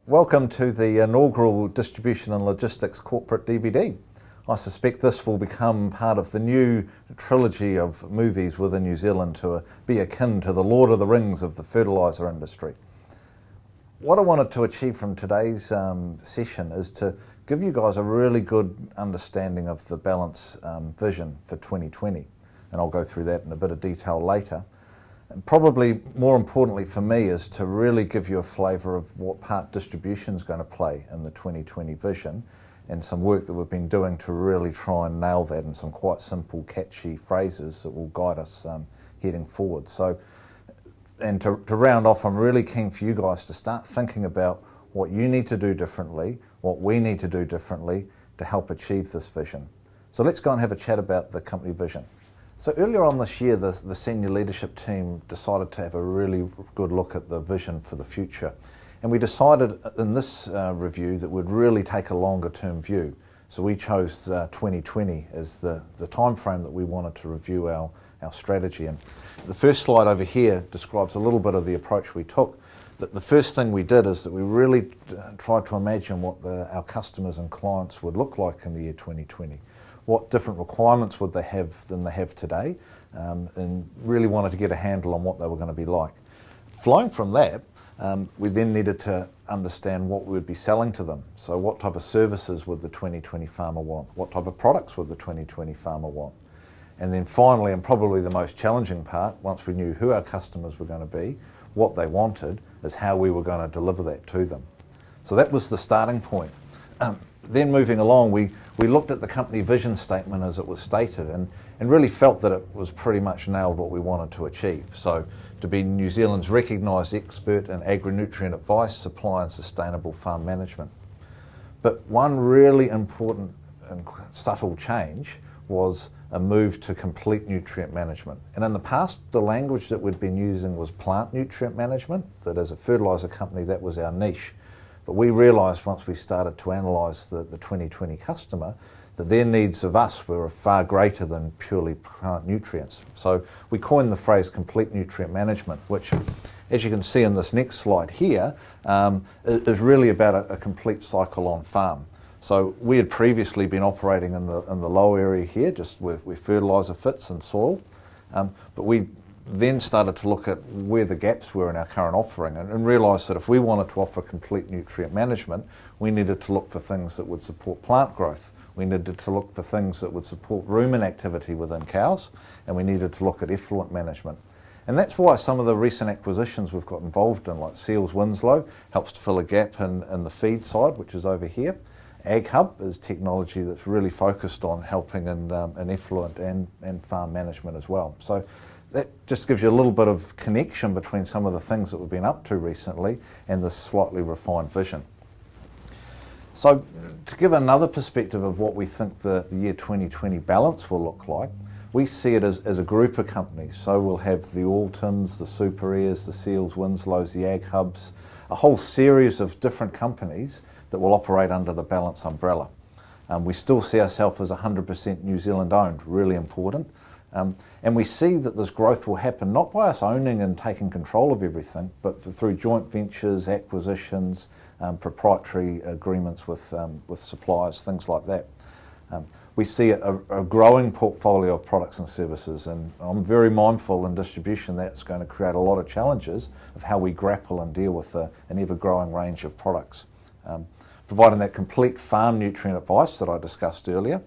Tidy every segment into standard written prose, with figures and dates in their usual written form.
Welcome to the inaugural Distribution and Logistics Corporate DVD. I suspect this will become part of the new trilogy of movies within New Zealand to be akin to the Lord of the Rings of the fertiliser industry. What I wanted to achieve from today's session is to give you guys a really good understanding of the Ballance vision for 2020, and I'll go through that in a bit of detail later. And probably more importantly for me is to really give you a flavour of what part distribution is going to play in the 2020 vision, and some work that we've been doing to really try and nail that in some quite simple, catchy phrases that will guide us heading forward. So, and to round off, I'm really keen for you guys to start thinking about what you need to do differently, what we need to do differently to help achieve this vision. So let's go and have a chat about the company vision. So earlier on this year, the senior leadership team decided to have a really good look at the vision for the future. And we decided in this review that we'd really take a longer term view. So we chose 2020 as the time frame that we wanted to review our strategy. And the first slide over here describes a little bit of the approach we took. The first thing we did is that we really tried to imagine what our customers and clients would look like in the year 2020. What different requirements would they have than they have today, and really wanted to get a handle on what they were going to be like. Flowing from that, we then needed to understand what we would be selling to them. So what type of services would the 2020 farmer want? What type of products would the 2020 farmer want? And then finally, and probably the most challenging part, once we knew who our customers were going to be, what they wanted, is how we were going to deliver that to them. So that was the starting point. Then moving along, we looked at the company vision statement as it was stated and really felt that it was pretty much nailed what we wanted to achieve. So to be New Zealand's recognised expert in agri-nutrient advice, supply and sustainable farm management. But one really important and subtle change was a move to complete nutrient management. And in the past, the language that we'd been using was plant nutrient management, that as a fertiliser company, that was our niche. But we realised once we started to analyse the 2020 customer that their needs of us were far greater than purely plant nutrients. So we coined the phrase complete nutrient management, which, as you can see in this next slide here, is really about a complete cycle on farm. So we had previously been operating in the low area here, just where fertiliser fits and soil, but we then started to look at where the gaps were in our current offering and realised that if we wanted to offer complete nutrient management, we needed to look for things that would support plant growth. We needed to look for things that would support rumen activity within cows, and we needed to look at effluent management. And that's why some of the recent acquisitions we've got involved in, like Seals Winslow, helps to fill a gap in the feed side, which is over here. Ag Hub is technology that's really focused on helping in effluent and farm management as well. So that just gives you a little bit of connection between some of the things that we've been up to recently and this slightly refined vision. So to give another perspective of what we think the year 2020 Ballance will look like, we see it as a group of companies. So we'll have the Altons, the Super Airs, the Seals Winslows, the Ag Hubs, a whole series of different companies that will operate under the Ballance umbrella. We still see ourselves as 100% New Zealand owned, really important. And we see that this growth will happen not by us owning and taking control of everything, but through joint ventures, acquisitions, proprietary agreements with suppliers, things like that. We see a growing portfolio of products and services, and I'm very mindful in distribution that's going to create a lot of challenges of how we grapple and deal with an ever-growing range of products. Providing that complete farm nutrient advice that I discussed earlier,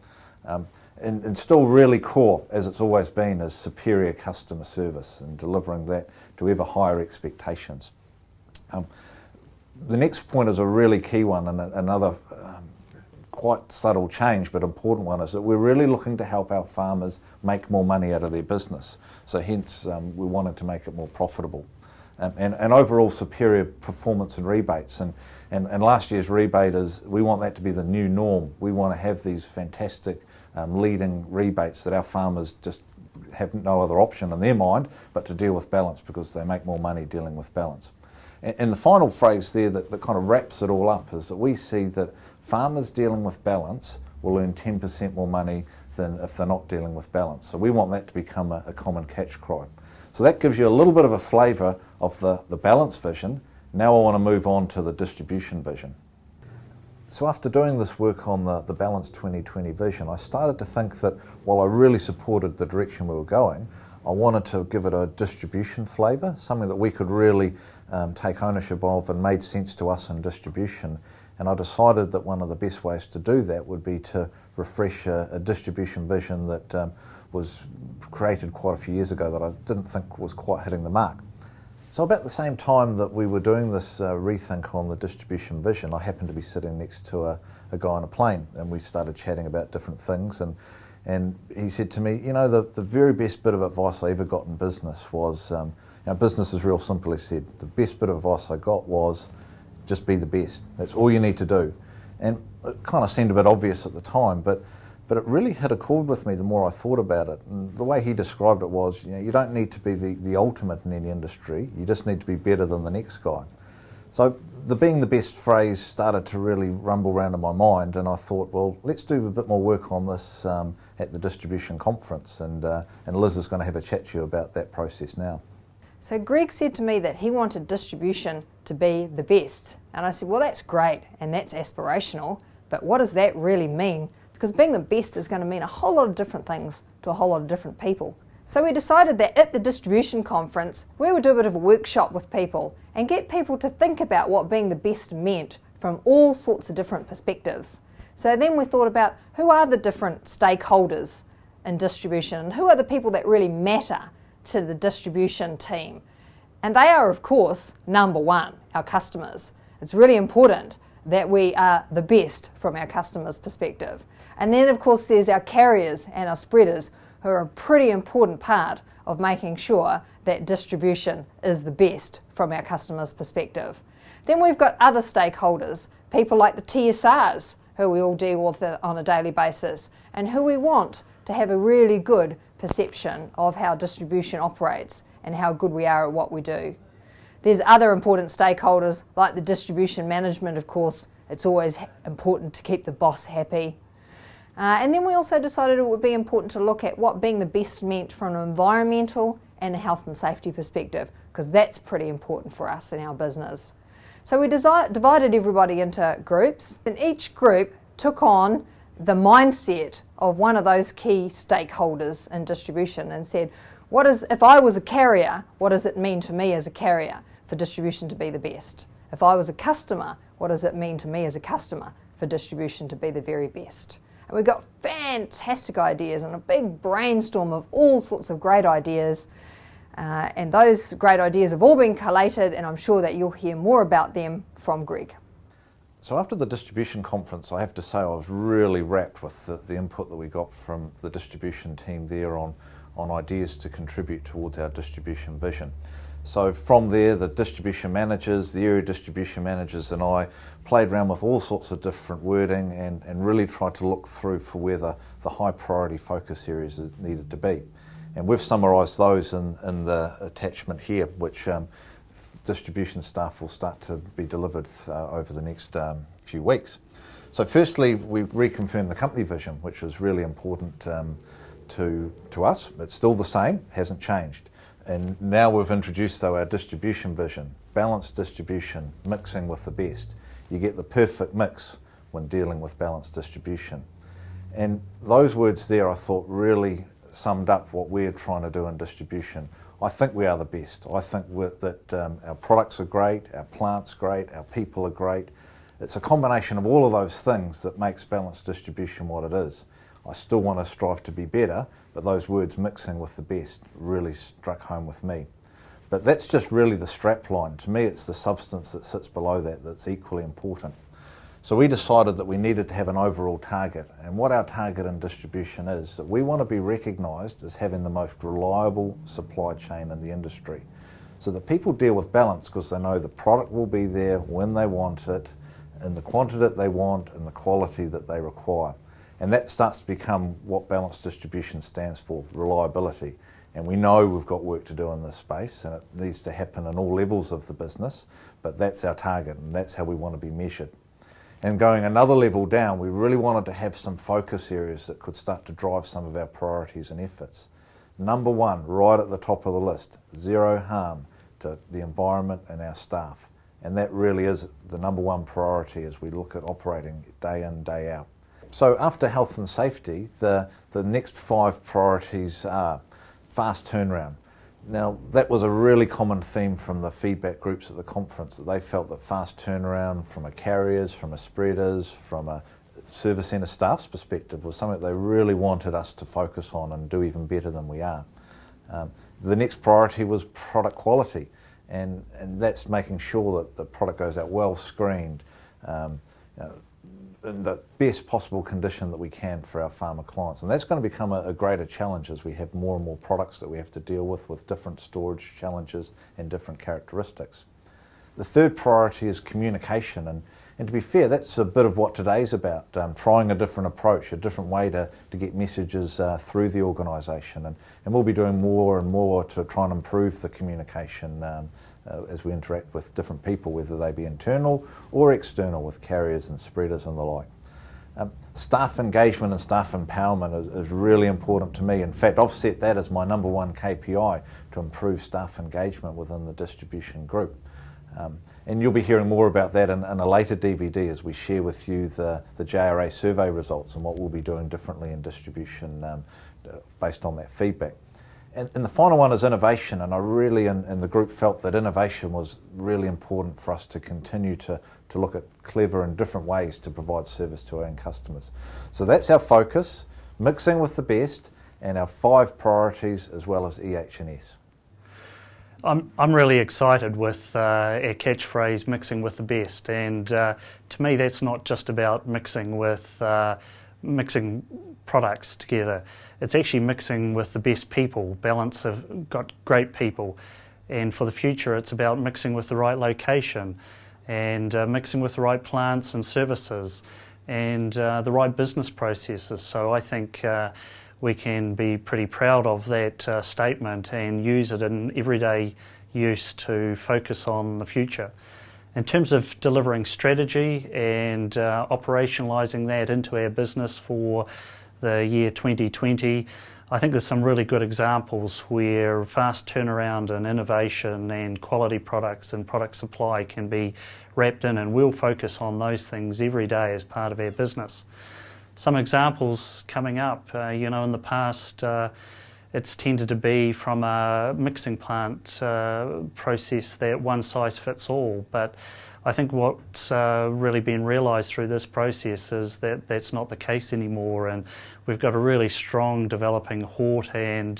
and still really core, as it's always been, is superior customer service and delivering that to ever higher expectations. The next point is a really key one, and another quite subtle change but important one, is that we're really looking to help our farmers make more money out of their business. So hence we wanted to make it more profitable. And overall superior performance and rebates. And last year's rebate we want that to be the new norm. We want to have these fantastic leading rebates that our farmers just have no other option in their mind but to deal with Ballance, because they make more money dealing with Ballance. And the final phrase there that kind of wraps it all up is that we see that farmers dealing with Ballance will earn 10% more money than if they're not dealing with Ballance. So we want that to become a common catch cry. So that gives you a little bit of a flavour of the Ballance vision Now I want to move on to the distribution vision. So after doing this work on the Ballance 2020 vision, I started to think that while I really supported the direction we were going, I wanted to give it a distribution flavour, something that we could really take ownership of and made sense to us in distribution. And I decided that one of the best ways to do that would be to refresh a distribution vision that was created quite a few years ago that I didn't think was quite hitting the mark. So about the same time that we were doing this rethink on the distribution vision, I happened to be sitting next to a guy on a plane, and we started chatting about different things, and he said to me, you know, the very best bit of advice I ever got in business was, business is real simple, he said. The best bit of advice I got was just be the best. That's all you need to do. And it kind of seemed a bit obvious at the time, but it really hit a chord with me the more I thought about it. And the way he described it was, you don't need to be the ultimate in any industry, you just need to be better than the next guy. So the being the best phrase started to really rumble around in my mind, and I thought, well, let's do a bit more work on this at the distribution conference, and Liz is going to have a chat to you about that process now. So Greg said to me that he wanted distribution to be the best. And I said, well, that's great and that's aspirational, but what does that really mean? Because being the best is going to mean a whole lot of different things to a whole lot of different people. So we decided that at the distribution conference, we would do a bit of a workshop with people and get people to think about what being the best meant from all sorts of different perspectives. So then we thought about who are the different stakeholders in distribution and who are the people that really matter to the distribution team. And they are, of course, number one, our customers. It's really important that we are the best from our customers' perspective. And then, of course, there's our carriers and our spreaders, who are a pretty important part of making sure that distribution is the best from our customers' perspective. Then we've got other stakeholders, people like the TSRs, who we all deal with on a daily basis, and who we want to have a really good perception of how distribution operates and how good we are at what we do. There's other important stakeholders like the distribution management, of course. It's always important to keep the boss happy. And then we also decided it would be important to look at what being the best meant from an environmental and a health and safety perspective, because that's pretty important for us in our business. So we divided everybody into groups, and each group took on the mindset of one of those key stakeholders in distribution and said, if I was a carrier, what does it mean to me as a carrier for distribution to be the best? If I was a customer, what does it mean to me as a customer for distribution to be the very best? And we got fantastic ideas and a big brainstorm of all sorts of great ideas. And those great ideas have all been collated, and I'm sure that you'll hear more about them from Greg. So after the distribution conference, I have to say I was really wrapped with the input that we got from the distribution team there on ideas to contribute towards our distribution vision. So from there, the distribution managers, the area distribution managers and I played around with all sorts of different wording and really tried to look through for where the high priority focus areas needed to be. And we've summarised those in the attachment here, which distribution staff will start to be delivered over the next few weeks. So firstly, we reconfirmed the company vision, which is really important to us. It's still the same, hasn't changed. And now we've introduced, though, our distribution vision, balanced distribution, mixing with the best. You get the perfect mix when dealing with balanced distribution. And those words there, I thought, really summed up what we're trying to do in distribution. I think we are the best. I think that our products are great, our plant's great, our people are great. It's a combination of all of those things that makes balanced distribution what it is. I still want to strive to be better, but those words mixing with the best really struck home with me. But that's just really the strap line. To me, it's the substance that sits below that that's equally important. So we decided that we needed to have an overall target, and what our target in distribution is that we want to be recognised as having the most reliable supply chain in the industry, so that people deal with Ballance because they know the product will be there when they want it, in the quantity that they want, and the quality that they require. And that starts to become what balanced distribution stands for, reliability. And we know we've got work to do in this space, and it needs to happen in all levels of the business, but that's our target and that's how we want to be measured. And going another level down, we really wanted to have some focus areas that could start to drive some of our priorities and efforts. Number one, right at the top of the list, zero harm to the environment and our staff. And that really is the number one priority as we look at operating day in, day out. So after health and safety, the next 5 priorities are fast turnaround. Now, that was a really common theme from the feedback groups at the conference, that they felt that fast turnaround from a carriers, from a spreaders, from a service centre staff's perspective was something they really wanted us to focus on and do even better than we are. The next priority was product quality, and that's making sure that the product goes out well screened, in the best possible condition that we can for our farmer clients. And that's going to become a greater challenge as we have more and more products that we have to deal with different storage challenges and different characteristics. The third priority is communication, and to be fair, that's a bit of what today's about, trying a different approach, a different way to get messages through the organisation, and we'll be doing more and more to try and improve the communication as we interact with different people, whether they be internal or external, with carriers and spreaders and the like. Staff engagement and staff empowerment is really important to me. In fact, I've set that as my number one KPI, to improve staff engagement within the distribution group. And you'll be hearing more about that in a later DVD as we share with you the JRA survey results and what we'll be doing differently in distribution based on that feedback. And the final one is innovation, and I really, and the group felt that innovation was really important for us to continue to look at clever and different ways to provide service to our end customers. So that's our focus, mixing with the best, and our 5 priorities as well as EH&S. I'm really excited with our catchphrase, mixing with the best, and to me that's not just about mixing products together. It's actually mixing with the best people. Ballance have got great people, and for the future it's about mixing with the right location, and mixing with the right plants and services, and the right business processes. So I think we can be pretty proud of that statement and use it in everyday use to focus on the future. In terms of delivering strategy and operationalising that into our business for the year 2020, I think there's some really good examples where fast turnaround and innovation and quality products and product supply can be wrapped in, and we'll focus on those things every day as part of our business. Some examples coming up, in the past it's tended to be from a mixing plant process that one size fits all, but I think what's really been realised through this process is that that's not the case anymore, and we've got a really strong developing hort and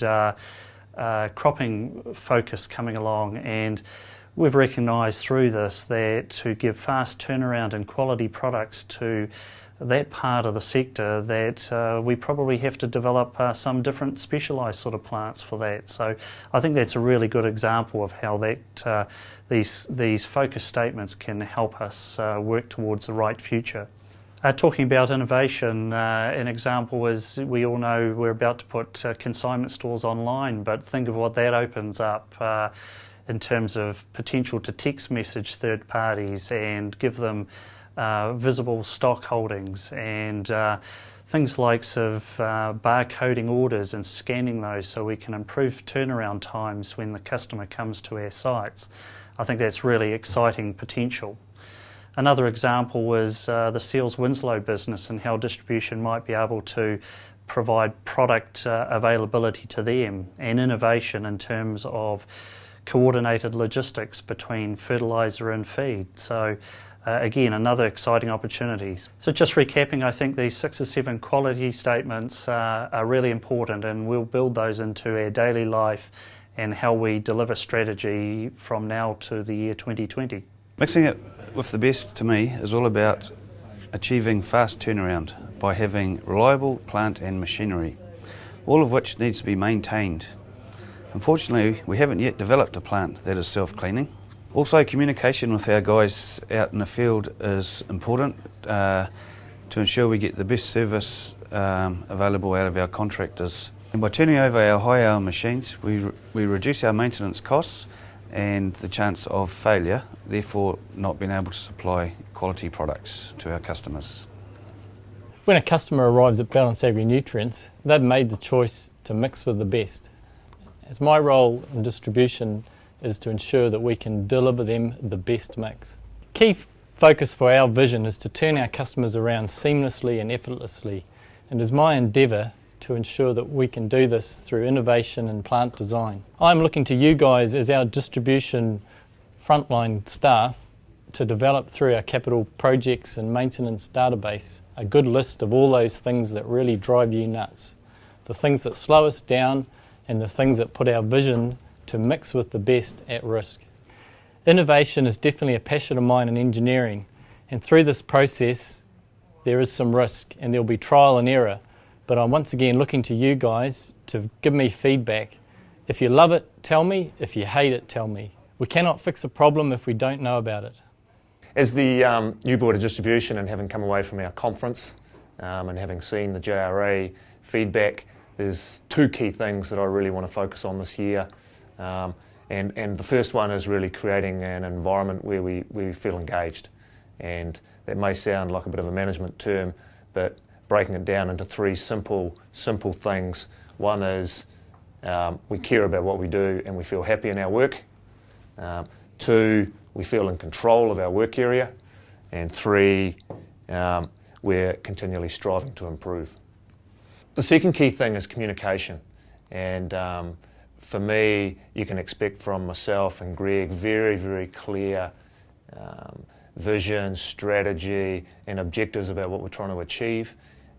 cropping focus coming along, and we've recognised through this that to give fast turnaround and quality products to that part of the sector, that we probably have to develop some different specialised sort of plants for that. So I think that's a really good example of how that these focus statements can help us work towards the right future. Talking about innovation, an example is, we all know we're about to put consignment stores online, but think of what that opens up in terms of potential to text message third parties and give them visible stock holdings, and things like barcoding orders and scanning those so we can improve turnaround times when the customer comes to our sites. I think that's really exciting potential. Another example was the Seals Winslow business and how distribution might be able to provide product availability to them, and innovation in terms of coordinated logistics between fertiliser and feed. So again, another exciting opportunity. So just recapping, I think these 6 or 7 quality statements are really important, and we'll build those into our daily life and how we deliver strategy from now to the year 2020. Mixing it with the best, to me, is all about achieving fast turnaround by having reliable plant and machinery, all of which needs to be maintained. Unfortunately, we haven't yet developed a plant that is self-cleaning. Also, communication with our guys out in the field is important to ensure we get the best service available out of our contractors. And by turning over our high-hour machines, we reduce our maintenance costs and the chance of failure, therefore not being able to supply quality products to our customers. When a customer arrives at Ballance Agri-Nutrients, they've made the choice to mix with the best. As my role in distribution is to ensure that we can deliver them the best mix. Key focus for our vision is to turn our customers around seamlessly and effortlessly, and it is my endeavour to ensure that we can do this through innovation and plant design. I'm looking to you guys as our distribution frontline staff to develop through our capital projects and maintenance database a good list of all those things that really drive you nuts, the things that slow us down and the things that put our vision to mix with the best at risk. Innovation is definitely a passion of mine in engineering, and through this process there is some risk and there'll be trial and error, but I'm once again looking to you guys to give me feedback. If you love it, tell me. If you hate it, tell me. We cannot fix a problem if we don't know about it. As the new board of distribution, and having come away from our conference and having seen the JRA feedback, there's two key things that I really want to focus on this year. And the first one is really creating an environment where we feel engaged. And that may sound like a bit of a management term, but breaking it down into three simple things. One is we care about what we do and we feel happy in our work. Two, we feel in control of our work area. And three, we're continually striving to improve. The second key thing is communication. And for me, you can expect from myself and Greg very, very clear vision, strategy and objectives about what we're trying to achieve.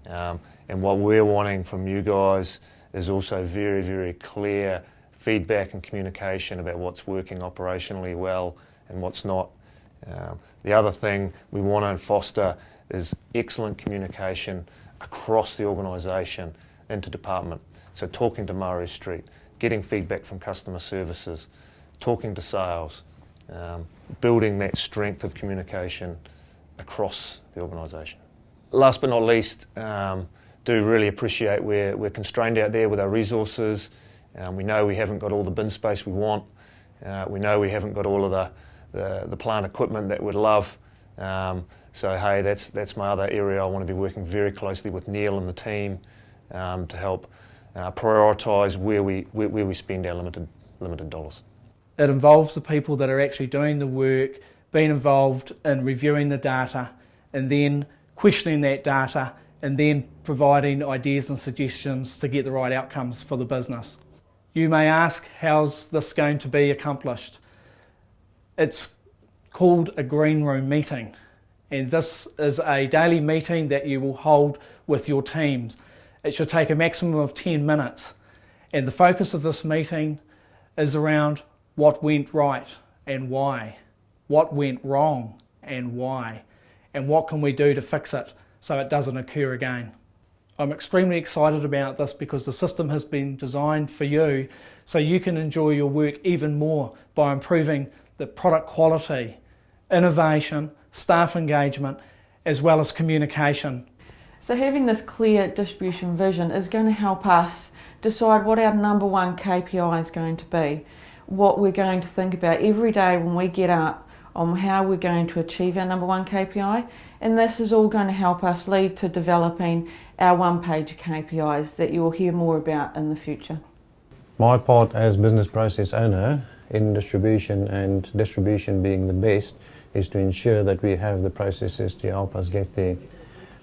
And what we're wanting from you guys is also very, very clear feedback and communication about what's working operationally well and what's not. The other thing we want to foster is excellent communication across the organisation into department. So talking to Murray Street, getting feedback from customer services, talking to sales, building that strength of communication across the organisation. Last but not least, do really appreciate we're constrained out there with our resources. We know we haven't got all the bin space we want. We know we haven't got all of the plant equipment that we'd love. So hey, that's my other area. I want to be working very closely with Neil and the team to help prioritise where we spend our limited dollars. It involves the people that are actually doing the work, being involved in reviewing the data and then questioning that data and then providing ideas and suggestions to get the right outcomes for the business. You may ask, how's this going to be accomplished? It's called a green room meeting, and this is a daily meeting that you will hold with your teams. It should take a maximum of 10 minutes, and the focus of this meeting is around what went right and why, what went wrong and why, and what can we do to fix it so it doesn't occur again. I'm extremely excited about this because the system has been designed for you so you can enjoy your work even more by improving the product quality, innovation, staff engagement, as well as communication. So having this clear distribution vision is going to help us decide what our number one KPI is going to be, what we're going to think about every day when we get up on how we're going to achieve our number one KPI, and this is all going to help us lead to developing our one-page KPIs that you will hear more about in the future. My part as business process owner in distribution, and distribution being the best, is to ensure that we have the processes to help us get there.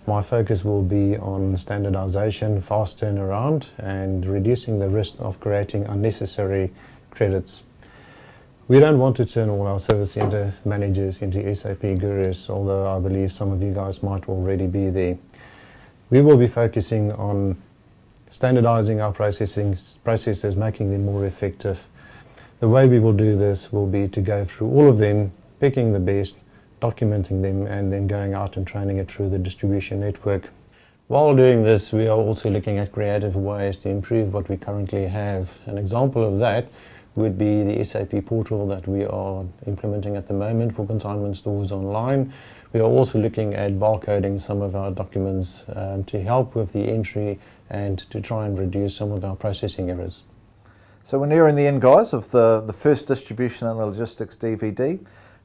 My focus will be on standardisation, fast turnaround and reducing the risk of creating unnecessary credits. We don't want to turn all our service centre managers into SAP gurus, although I believe some of you guys might already be there. We will be focusing on standardising our processes, making them more effective. The way we will do this will be to go through all of them, picking the best, documenting them, and then going out and training it through the distribution network. While doing this, we are also looking at creative ways to improve what we currently have. An example of that would be the SAP portal that we are implementing at the moment for consignment stores online. We are also looking at barcoding some of our documents to help with the entry and to try and reduce some of our processing errors. So we're nearing the end, guys, of the first Distribution and Logistics DVD.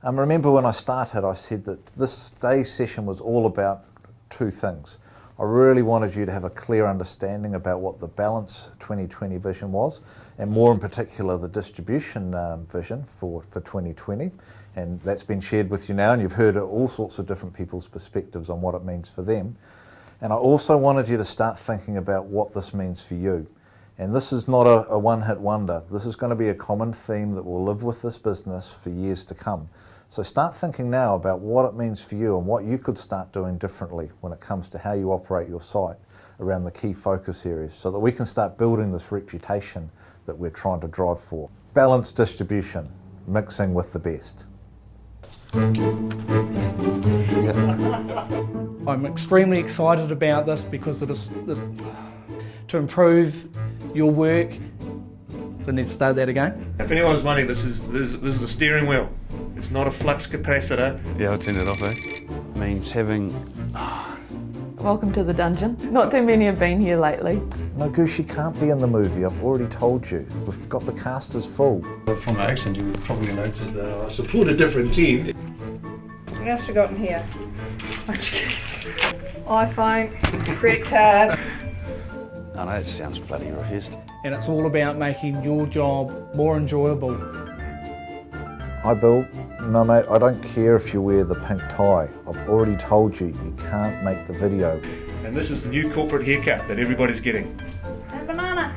Remember when I started, I said that this day's session was all about two things. I really wanted you to have a clear understanding about what the Ballance 2020 vision was, and more in particular the distribution vision for 2020. And that's been shared with you now, and you've heard all sorts of different people's perspectives on what it means for them. And I also wanted you to start thinking about what this means for you. And this is not a one-hit wonder. This is going to be a common theme that will live with this business for years to come. So start thinking now about what it means for you and what you could start doing differently when it comes to how you operate your site around the key focus areas, so that we can start building this reputation that we're trying to drive for. Balanced distribution, mixing with the best. I'm extremely excited about this because it is to improve your work. So I need to start that again. If anyone's wondering, this is a steering wheel. It's not a flux capacitor. Yeah, I'll turn it off, eh? Means having... Welcome to the dungeon. Not too many have been here lately. No, Goose, you can't be in the movie. I've already told you. We've got the casters full. From the accent, you probably noticed that I support a different team. What else we got in here? Oh, jeez. iPhone, credit card. I know, it sounds bloody rehearsed. And it's all about making your job more enjoyable. Hi, Bill. No, mate, I don't care if you wear the pink tie. I've already told you, you can't make the video. And this is the new corporate haircut that everybody's getting. And banana.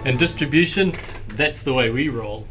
In distribution, that's the way we roll.